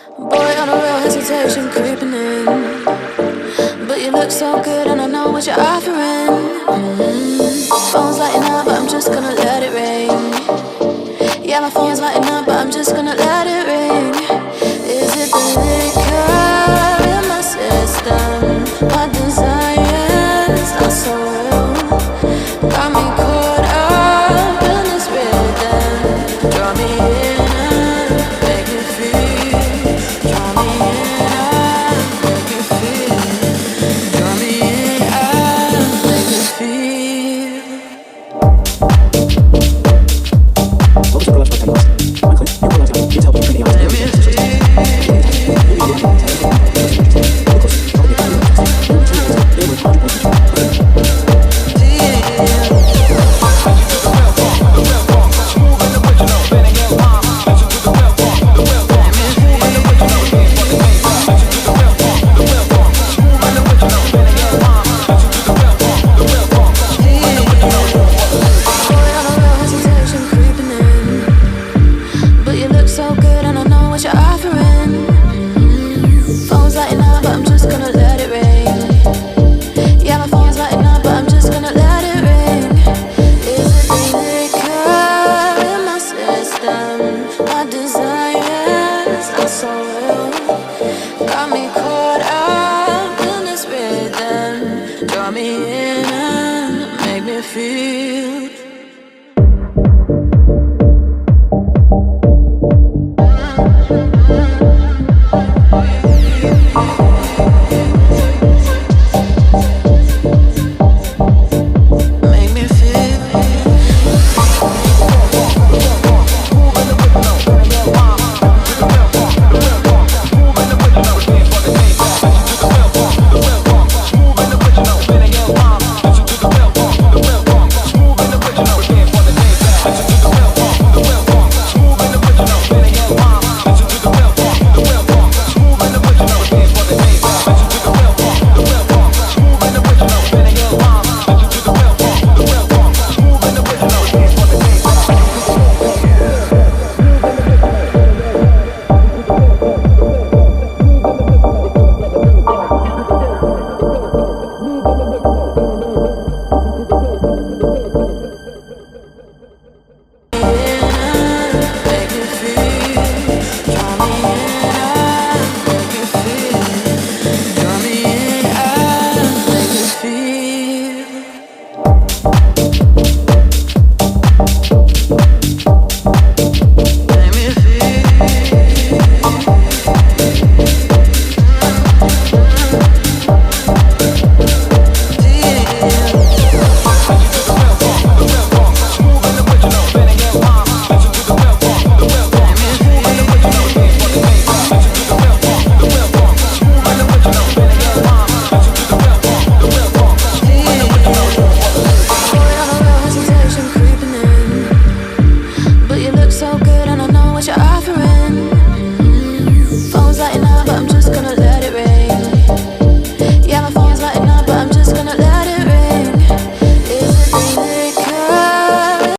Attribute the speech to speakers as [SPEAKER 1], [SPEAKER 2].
[SPEAKER 1] Boy, on a real hesitation creeping in, but you look so good and I know what you're offering. Phone's lighting up, but I'm just gonna let it ring. Yeah, my phone's lighting up, but I'm just gonna let it ring. Is it the liquor in my system? My desire's not so real. Got me caught up in this rhythm. Draw me in and make me feel. Draw me in and make me feel. Draw me in and make me feel.
[SPEAKER 2] Welcome to Garap's podcast. My clip, your product, it's helping train the
[SPEAKER 1] So good and I know what you're